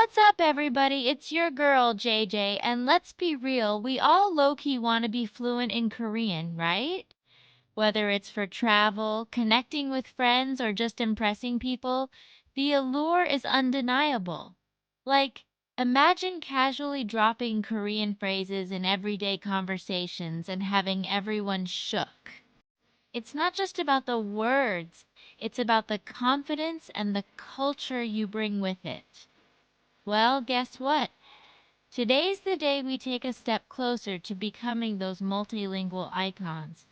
What's up, everybody? It's your girl, JJ, and let's be real, we all low-key want to be fluent in Korean, right? Whether it's for travel, connecting with friends, or just impressing people, the allure is undeniable. Like, imagine casually dropping Korean phrases in everyday conversations and having everyone shook. It's not just about the words, it's about the confidence and the culture you bring with it. Well, guess what? Today's the day we take a step closer to becoming those multilingual icons.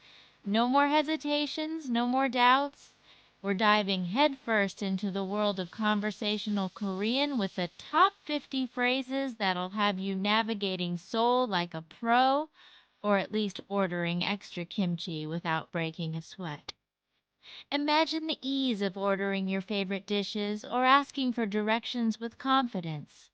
No more hesitations, no more doubts. We're diving headfirst into the world of conversational Korean with the top 50 phrases that'll have you navigating Seoul like a pro, or at least ordering extra kimchi without breaking a sweat. Imagine the ease of ordering your favorite dishes or asking for directions with confidence.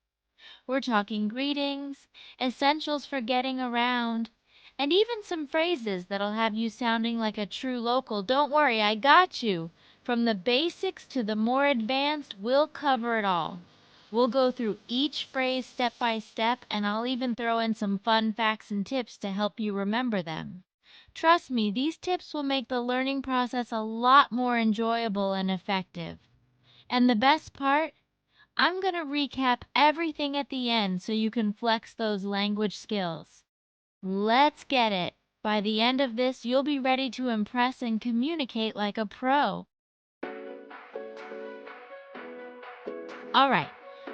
We're talking greetings, essentials for getting around, and even some phrases that'll have you sounding like a true local. Don't worry, I got you. From the basics to the more advanced, we'll cover it all. We'll go through each phrase step by step, and I'll even throw in some fun facts and tips to help you remember them. Trust me, these tips will make the learning process a lot more enjoyable and effective. And the best part? I'm going to recap everything at the end so you can flex those language skills. Let's get it. By the end of this, you'll be ready to impress and communicate like a pro. Alright,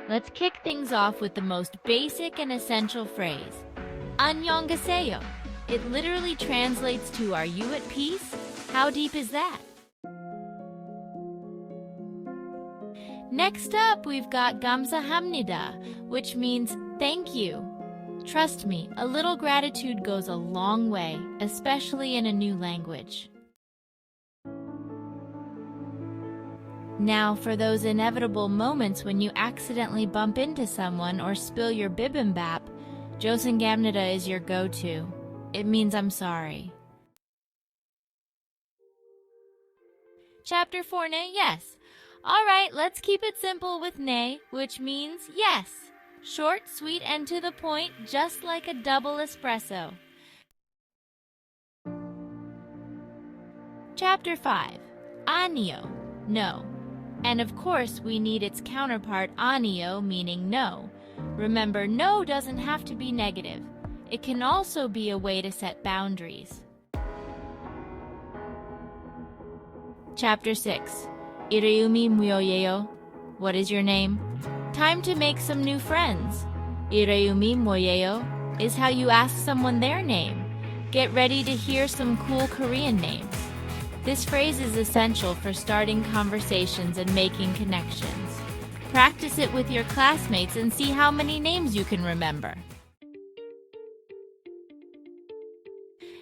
let's kick things off with the most basic and essential phrase. 안녕하세요. It literally translates to "Are you at peace?" How deep is that? Next up, we've got 감사합니다, which means thank you. Trust me, a little gratitude goes a long way, especially in a new language. Now, for those inevitable moments when you accidentally bump into someone or spill your bibimbap, 조선갑니다 is your go-to. It means I'm sorry. Chapter 4, nay, yes. Alright, let's keep it simple with nay, which means yes. Short, sweet, and to the point, just like a double espresso. Chapter 5. 아니요, no. And of course, we need its counterpart 아니요, meaning no. Remember, no doesn't have to be negative. It can also be a way to set boundaries. Chapter 6. 이름이 뭐예요? What is your name? Time to make some new friends. 이름이 뭐예요? Is how you ask someone their name. Get ready to hear some cool Korean names. This phrase is essential for starting conversations and making connections. Practice it with your classmates and see how many names you can remember.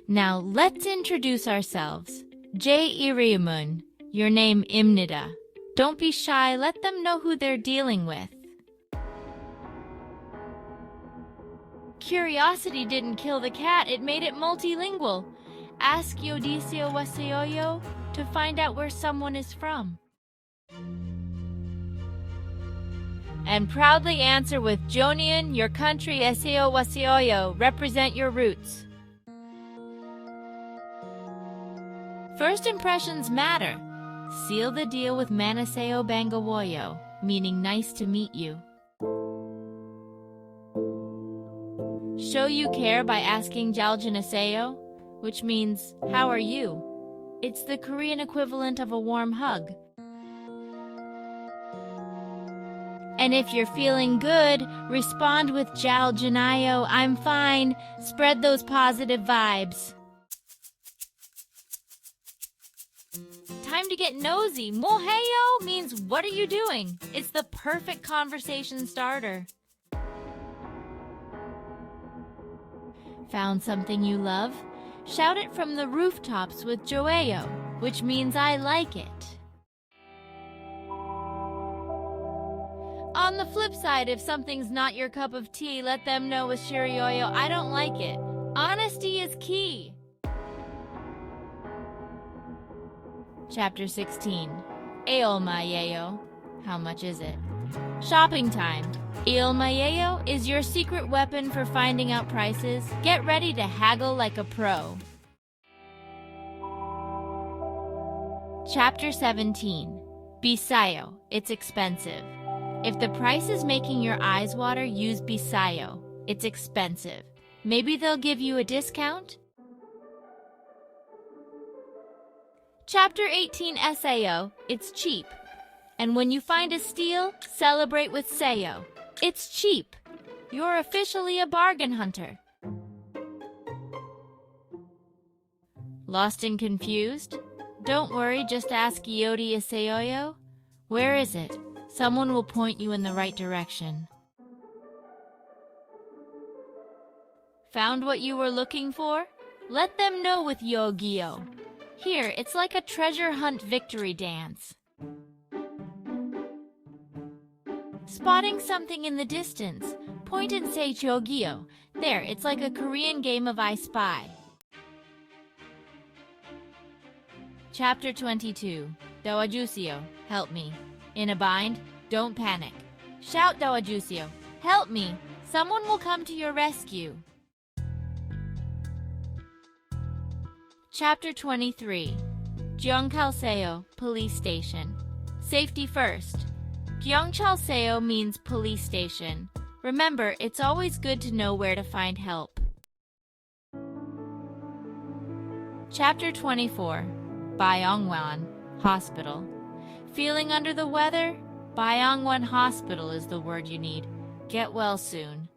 Now let's introduce ourselves. 제 이름은, your name 입니다. Don't be shy, let them know who they're dealing with. Curiosity didn't kill the cat, it made it multilingual. Ask 어디서 왔어요 to find out where someone is from. And proudly answer with Jonian, your country, 에서 왔어요. Represent your roots. First impressions matter. Seal the deal with 만나서 반가워요, meaning nice to meet you. Show you care by asking 잘 지내세요, which means how are you? It's the Korean equivalent of a warm hug. And if you're feeling good, respond with 잘 지내요, I'm fine. Spread those positive vibes. Time to get nosy. 뭐해요 means what are you doing? It's the perfect conversation starter. Found something you love? Shout it from the rooftops with 좋아요, which means I like it. On the flip side, if something's not your cup of tea, let them know with 싫어요, I don't like it. Honesty is key. Chapter 16. 얼마예요? How much is it? Shopping time. Il Mayo is your secret weapon for finding out prices. Get ready to haggle like a pro. Chapter 17. Bisayo. It's expensive. If the price is making your eyes water, use Bisayo. It's expensive. Maybe they'll give you a discount? Chapter 18. Sao. It's cheap. And when you find a steal, celebrate with Sayo. It's cheap. You're officially a bargain hunter. Lost and confused? Don't worry, just ask Yodi Isayoyo. Where is it? Someone will point you in the right direction. Found what you were looking for? Let them know with Yogio. Here, it's like a treasure hunt victory dance. Spotting something in the distance. Point and say Chogyo. There, it's like a Korean game of I Spy. Chapter 22. Dawajuseo, help me. In a bind? Don't panic. Shout Dawajuseo, help me. Someone will come to your rescue. Chapter 23. Gyeongchalseo, police station. Safety first. Gyeongchalseo means police station. Remember, it's always good to know where to find help. Chapter 24. Bayongwon, hospital. Feeling under the weather? Bayongwon Hospital is the word you need. Get well soon.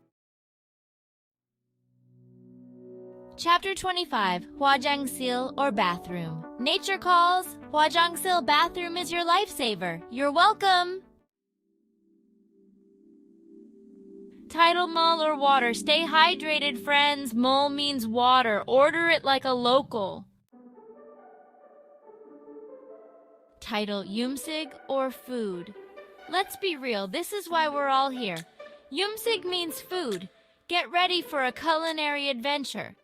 Chapter 25. Hwajangsil or bathroom. Nature calls. Hwajangsil bathroom is your lifesaver. You're welcome. Tidal mul or water. Stay hydrated, friends. Mul means water. Order it like a local. Title Yumsig or food. Let's be real, this is why we're all here. Yumsig means food. Get ready for a culinary adventure.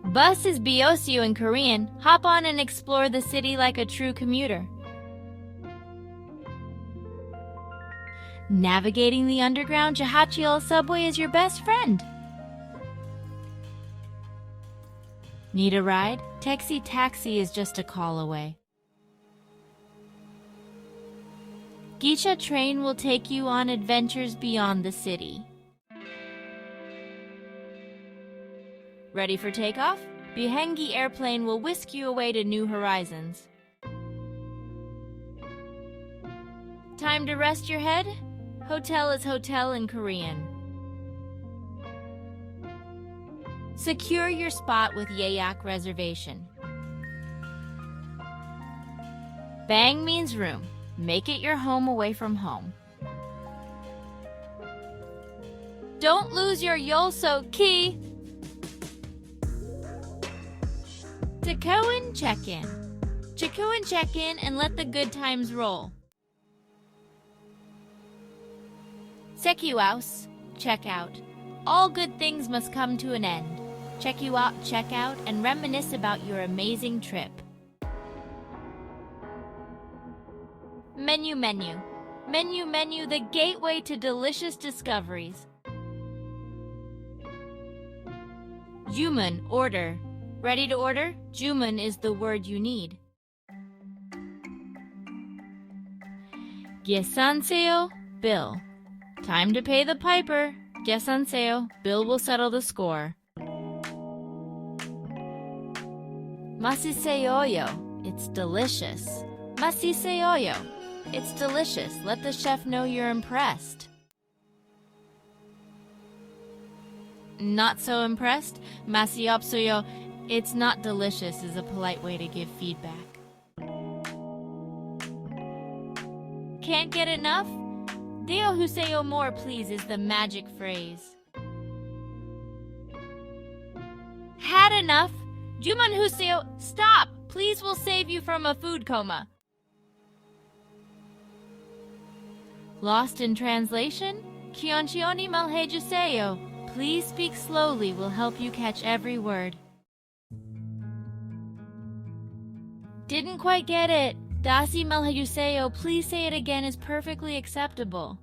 Bus is Biosyu in Korean. Hop on and explore the city like a true commuter. Navigating the underground Jahachiel subway is your best friend. Need a ride? Taxi Taxi is just a call away. Geisha train will take you on adventures beyond the city. Ready for takeoff? Bihengi airplane will whisk you away to new horizons. Time to rest your head? Hotel is hotel in Korean. Secure your spot with Yeyak reservation. Bang means room. Make it your home away from home. Don't lose your Yolso key. Takoin check-in. Takoin check-in and let the good times roll. Sekiwaus, check out. All good things must come to an end. Check you out, check out, and reminisce about your amazing trip. Menu, menu. Menu, menu, the gateway to delicious discoveries. Jumun, order. Ready to order? Jumun is the word you need. Gyesanseo, bill. Time to pay the piper. Gyesanseo, bill will settle the score. Masiseoyo, it's delicious. Masiseoyo, it's delicious. Let the chef know you're impressed. Not so impressed? Masiopsoyo, it's not delicious is a polite way to give feedback. Can't get enough? Deo Huseo more please is the magic phrase. Had enough? Juman Huseo, stop! Please we'll save you from a food coma. Lost in translation? Kionchioni malhejuseo. Please speak slowly will help you catch every word. Didn't quite get it. Dasi malhayuseo, please say it again, is perfectly acceptable.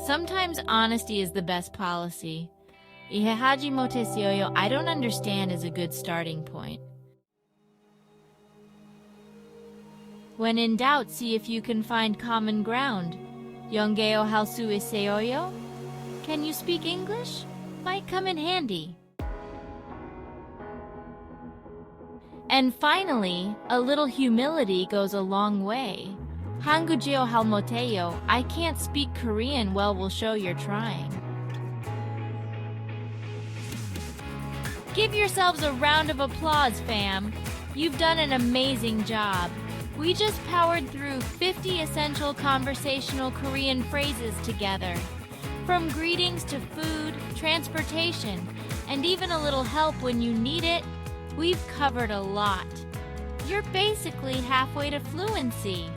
Sometimes honesty is the best policy. Ihehaji motesioyo, I don't understand, is a good starting point. When in doubt, see if you can find common ground. Yongeo halsu iseoyo? Can you speak English? Might come in handy. And finally, a little humility goes a long way. Hangujeo halmoteo, I can't speak Korean well, will show you're trying. Give yourselves a round of applause, fam. You've done an amazing job. We just powered through 50 essential conversational Korean phrases together. From greetings to food, transportation, and even a little help when you need it, we've covered a lot. You're basically halfway to fluency.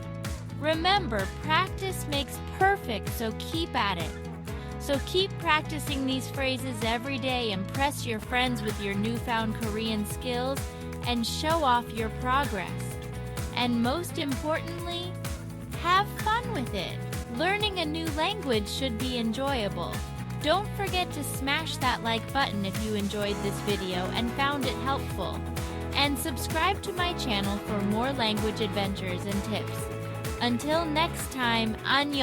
Remember, practice makes perfect, so keep at it. So keep practicing these phrases every day, impress your friends with your newfound Korean skills, and show off your progress. And most importantly, have fun with it. Learning a new language should be enjoyable. Don't forget to smash that like button if you enjoyed this video and found it helpful. And subscribe to my channel for more language adventures and tips. Until next time, annyeong!